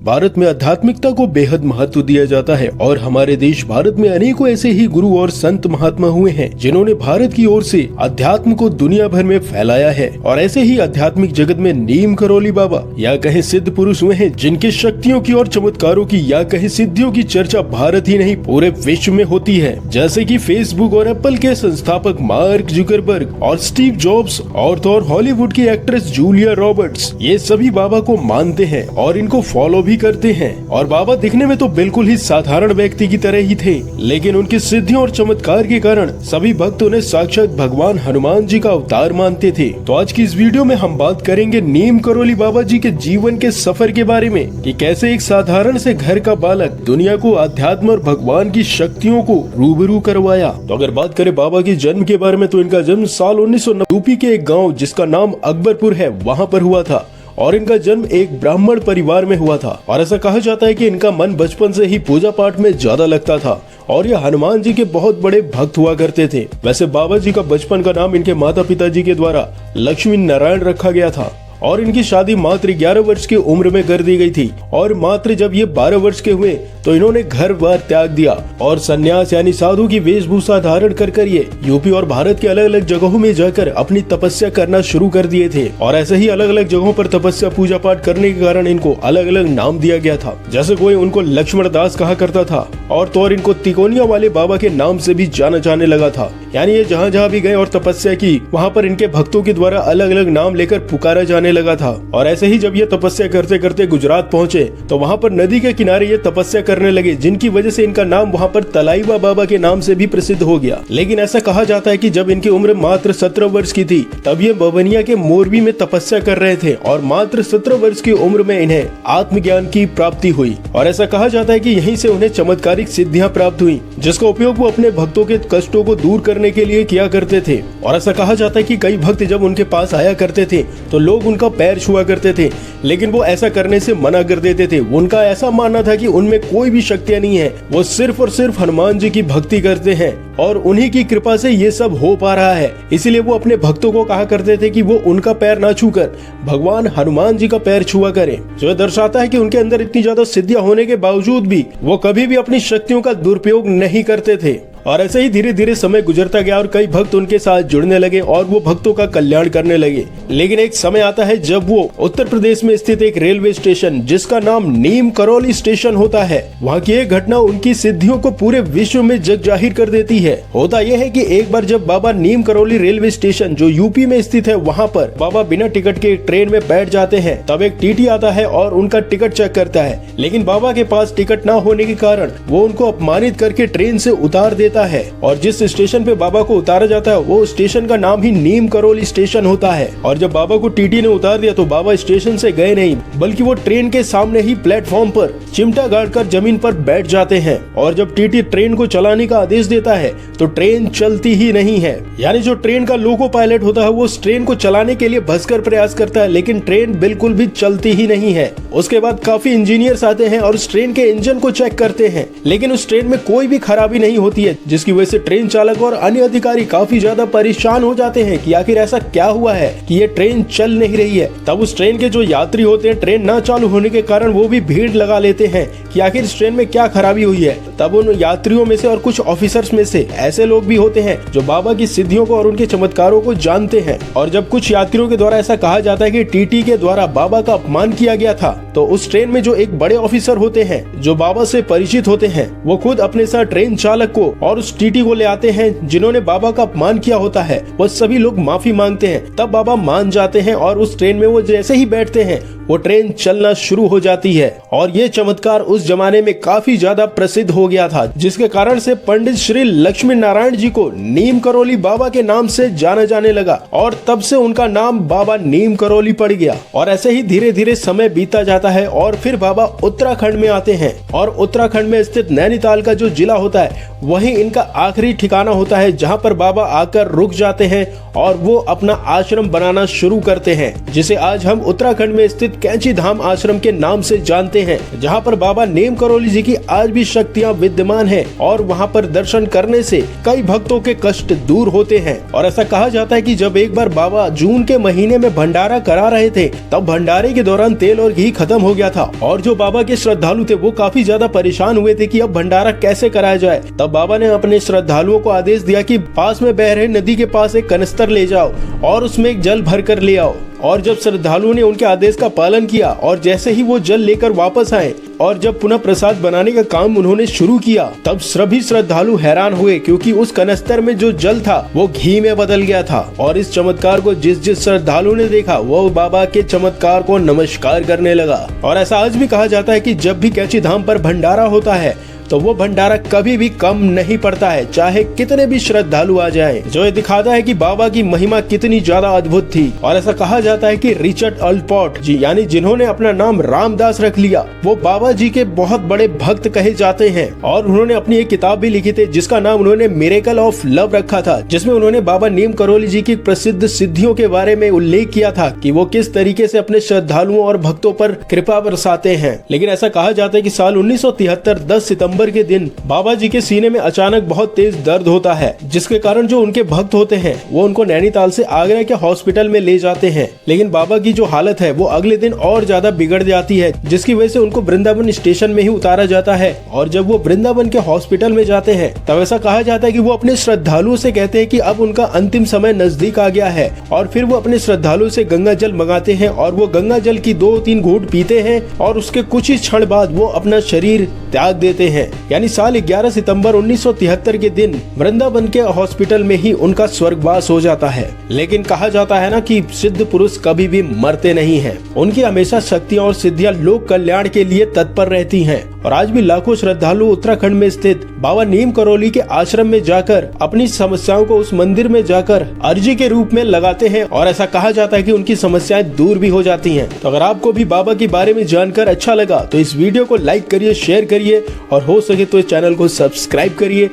भारत में आध्यात्मिकता को बेहद महत्व दिया जाता है और हमारे देश भारत में अनेकों ऐसे ही गुरु और संत महात्मा हुए हैं जिन्होंने भारत की ओर से अध्यात्म को दुनिया भर में फैलाया है। और ऐसे ही आध्यात्मिक जगत में नीम करौली बाबा या कहे सिद्ध पुरुष हुए हैं जिनके शक्तियों की और चमत्कारों की या कहे सिद्धियों की चर्चा भारत ही नहीं पूरे विश्व में होती है। जैसे कि फेसबुक और एप्पल के संस्थापक मार्क जुकरबर्ग और स्टीव जॉब्स और तो और हॉलीवुड की एक्ट्रेस जूलिया रॉबर्ट्स, ये सभी बाबा को मानते हैं और इनको फॉलो भी करते हैं। और बाबा दिखने में तो बिल्कुल ही साधारण व्यक्ति की तरह ही थे, लेकिन उनकी सिद्धियों और चमत्कार के कारण सभी भक्त उन्हें साक्षात भगवान हनुमान जी का अवतार मानते थे। तो आज की इस वीडियो में हम बात करेंगे नीम करौली बाबा जी के जीवन के सफर के बारे में कि कैसे एक साधारण से घर का बालक दुनिया को अध्यात्म और भगवान की शक्तियों को रूबरू करवाया। तो अगर बात करें बाबा के जन्म के बारे में तो इनका जन्म साल 1990 यूपी के एक गाँव जिसका नाम अकबरपुर है वहाँ पर हुआ था और इनका जन्म एक ब्राह्मण परिवार में हुआ था। और ऐसा कहा जाता है कि इनका मन बचपन से ही पूजा पाठ में ज्यादा लगता था और ये हनुमान जी के बहुत बड़े भक्त हुआ करते थे। वैसे बाबा जी का बचपन का नाम इनके माता पिता जी के द्वारा लक्ष्मी नारायण रखा गया था और इनकी शादी मात्र 11 वर्ष की उम्र में कर दी गई थी। और मात्र जब ये 12 वर्ष के हुए तो इन्होंने घर बार त्याग दिया और सन्यास यानी साधु की वेशभूषा धारण कर ये यूपी और भारत के अलग अलग जगहों में जाकर अपनी तपस्या करना शुरू कर दिए थे। और ऐसे ही अलग अलग जगहों पर तपस्या पूजा पाठ करने के कारण इनको अलग अलग नाम दिया गया था। जैसे कोई उनको लक्ष्मण दास कहा करता था और तो और इनको तिकोनिया वाले बाबा के नाम से भी जाना जाने लगा था। यानी ये जहाँ जहाँ भी गए और तपस्या की वहाँ पर इनके भक्तों के द्वारा अलग अलग नाम लेकर पुकारा जाने लगा था। और ऐसे ही जब ये तपस्या करते करते गुजरात पहुँचे तो वहाँ पर नदी के किनारे ये तपस्या करने लगे, जिनकी वजह से इनका नाम वहाँ पर तलाईवा बाबा के नाम से भी प्रसिद्ध हो गया। लेकिन ऐसा कहा जाता है कि जब इनकी उम्र मात्र 17 वर्ष की थी तब ये बवनिया के मोरबी में तपस्या कर रहे थे और मात्र 17 वर्ष की उम्र में इन्हें आत्मज्ञान की प्राप्ति हुई। और ऐसा कहा जाता है कि यहीं से उन्हें चमत्कारिक सिद्धियां प्राप्त हुई जिसका उपयोग वो अपने भक्तों के कष्टों को दूर करने के लिए किया करते थे। और ऐसा कहा जाता है कि कई भक्त जब उनके पास आया करते थे तो लोग उनका पैर छुआ करते थे, लेकिन वो ऐसा करने से मना कर देते थे। उनका ऐसा मानना था कि उनमें कोई भी शक्तियां नहीं है, वो सिर्फ और सिर्फ हनुमान जी की भक्ति करते हैं और उन्हीं की कृपा से ये सब हो पा रहा है। इसीलिए वो अपने भक्तों को कहा करते थे कि वो उनका पैर ना छूकर भगवान हनुमान जी का पैर छुआ करें, जो दर्शाता है कि उनके अंदर इतनी ज्यादा सिद्धियां होने के बावजूद भी वो कभी भी अपनी शक्तियों का दुरुपयोग नहीं करते थे। और ऐसे ही धीरे धीरे समय गुजरता गया और कई भक्त उनके साथ जुड़ने लगे और वो भक्तों का कल्याण करने लगे। लेकिन एक समय आता है जब वो उत्तर प्रदेश में स्थित एक रेलवे स्टेशन जिसका नाम नीम करौली स्टेशन होता है, वहाँ की एक घटना उनकी सिद्धियों को पूरे विश्व में जग जाहिर कर देती है। होता यह है कि एक बार जब बाबा नीम करौली रेलवे स्टेशन जो यूपी में स्थित है वहाँ पर बाबा बिना टिकट के ट्रेन में बैठ जाते हैं, तब एक टीटी आता है और उनका टिकट चेक करता है। लेकिन बाबा के पास टिकट न होने के कारण वो उनको अपमानित करके ट्रेन से उतार देता है। और जिस स्टेशन पे बाबा को उतारा जाता है वो स्टेशन का नाम ही नीम करौली स्टेशन होता है। और जब बाबा को टीटी ने उतार दिया तो बाबा स्टेशन से गए नहीं, बल्कि वो ट्रेन के सामने ही प्लेटफॉर्म पर चिमटा गाड़कर जमीन पर बैठ जाते हैं। और जब टीटी ट्रेन को चलाने का आदेश देता है तो ट्रेन चलती ही नहीं है। यानी जो ट्रेन का लोको पायलट होता है वो उस ट्रेन को चलाने के लिए भसकर प्रयास करता है, लेकिन ट्रेन बिल्कुल भी चलती ही नहीं है। उसके बाद काफी इंजीनियर्स आते हैं और उस ट्रेन के इंजन को चेक करते हैं, लेकिन उस ट्रेन में कोई भी खराबी नहीं होती है, जिसकी वजह से ट्रेन चालक और अन्य अधिकारी काफी ज्यादा परेशान हो जाते हैं कि आखिर ऐसा क्या हुआ है कि ये ट्रेन चल नहीं रही है। तब उस ट्रेन के जो यात्री होते हैं ट्रेन ना चालू होने के कारण वो भी भीड़ लगा लेते हैं कि आखिर इस ट्रेन में क्या खराबी हुई है। तब उन यात्रियों में से और कुछ ऑफिसर्स में से ऐसे लोग भी होते हैं जो बाबा की सिद्धियों को और उनके चमत्कारों को जानते हैं। और जब कुछ यात्रियों के द्वारा ऐसा कहा जाता है कि टीटी के द्वारा बाबा का अपमान किया गया था, तो उस ट्रेन में जो एक बड़े ऑफिसर होते हैं जो बाबा से परिचित होते हैं, वो खुद अपने साथ ट्रेन चालक को और उस टीटी को ले आते हैं जिन्होंने बाबा का अपमान किया होता है। वो सभी लोग माफी मांगते हैं, तब बाबा मान जाते हैं और उस ट्रेन में वो जैसे ही बैठते हैं वो ट्रेन चलना शुरू हो जाती है। और ये चमत्कार उस जमाने में काफी ज्यादा प्रसिद्ध हो गया था, जिसके कारण से पंडित श्री लक्ष्मी नारायण जी को नीम करौली बाबा के नाम से जाना जाने लगा और तब से उनका नाम बाबा नीम करौली पड़ गया। और ऐसे ही धीरे धीरे समय बीता जाता है और फिर बाबा उत्तराखंड में आते हैं और उत्तराखंड में स्थित नैनीताल का जो जिला होता है वही इनका आखिरी ठिकाना होता है, जहाँ पर बाबा आकर रुक जाते हैं और वो अपना आश्रम बनाना शुरू करते हैं, जिसे आज हम उत्तराखंड में स्थित कैंची धाम आश्रम के नाम से जानते हैं, जहाँ पर बाबा नीम करौली जी की आज भी शक्तियाँ विद्यमान हैं और वहाँ पर दर्शन करने से कई भक्तों के कष्ट दूर होते हैं। और ऐसा कहा जाता है कि जब एक बार बाबा जून के महीने में भंडारा करा रहे थे, तब भंडारे के दौरान तेल और घी खत्म हो गया था और जो बाबा के श्रद्धालु थे वो काफी ज्यादा परेशान हुए थे कि अब भंडारा कैसे कराया जाए। तब बाबा ने अपने श्रद्धालुओं को आदेश दिया कि पास में बह रहे नदी के पास एक कनस्तर ले जाओ और उसमें एक जल भर कर ले आओ। और जब श्रद्धालुओं ने उनके आदेश का पालन किया और जैसे ही वो जल लेकर वापस आए और जब पुनः प्रसाद बनाने का काम उन्होंने शुरू किया, तब सभी श्रद्धालु हैरान हुए क्योंकि उस कनस्तर में जो जल था वो घी में बदल गया था। और इस चमत्कार को जिस श्रद्धालु ने देखा वो बाबा के चमत्कार को नमस्कार करने लगा। और ऐसा आज भी कहा जाता है कि जब भी कैची धाम पर भंडारा होता है तो वो भंडारा कभी भी कम नहीं पड़ता है, चाहे कितने भी श्रद्धालु आ जाएं, जो ये दिखाता है कि बाबा की महिमा कितनी ज्यादा अद्भुत थी। और ऐसा कहा जाता है कि रिचर्ड ऑलपोर्ट जी यानी जिन्होंने अपना नाम रामदास रख लिया, वो बाबा जी के बहुत बड़े भक्त कहे जाते हैं। और उन्होंने अपनी एक किताब भी लिखी थी जिसका नाम उन्होंने मिरेकल ऑफ लव रखा था, जिसमें उन्होंने बाबा नीम करौली जी की प्रसिद्ध सिद्धियों के बारे में उल्लेख किया था कि वो किस तरीके से अपने श्रद्धालुओं और भक्तों पर कृपा बरसाते हैं। लेकिन ऐसा कहा जाता है कि साल 1973 10 सितंबर के दिन बाबा जी के सीने में अचानक बहुत तेज दर्द होता है, जिसके कारण जो उनके भक्त होते हैं वो उनको नैनीताल से आगरा के हॉस्पिटल में ले जाते हैं। लेकिन बाबा की जो हालत है वो अगले दिन और ज्यादा बिगड़ जाती है, जिसकी वजह से उनको वृंदावन स्टेशन में ही उतारा जाता है। और जब वो वृंदावन के हॉस्पिटल में जाते हैं तब ऐसा कहा जाता है कि वो अपने श्रद्धालुओं से कहते हैं कि अब उनका अंतिम समय नजदीक आ गया है। और फिर वो अपने श्रद्धालुओं से गंगा जल मंगाते हैं और वो गंगा जल की 2-3 घूंट पीते हैं और उसके कुछ ही क्षण बाद वो अपना शरीर त्याग देते हैं। यानी साल 11 सितंबर 1973 के दिन वृंदावन के हॉस्पिटल में ही उनका स्वर्गवास हो जाता है। लेकिन कहा जाता है ना कि सिद्ध पुरुष कभी भी मरते नहीं हैं, उनकी हमेशा शक्तियां और सिद्धियां लोक कल्याण के लिए तत्पर रहती हैं। और आज भी लाखों श्रद्धालु उत्तराखंड में स्थित बाबा नीम करौली के आश्रम में जाकर अपनी समस्याओं को उस मंदिर में जाकर अर्जी के रूप में लगाते हैं और ऐसा कहा जाता है कि उनकी समस्याएं दूर भी हो जाती हैं। तो अगर आपको भी बाबा के बारे में जानकर अच्छा लगा तो इस वीडियो को लाइक करिए, शेयर करिए और हो सके तो इस चैनल को सब्सक्राइब करिए।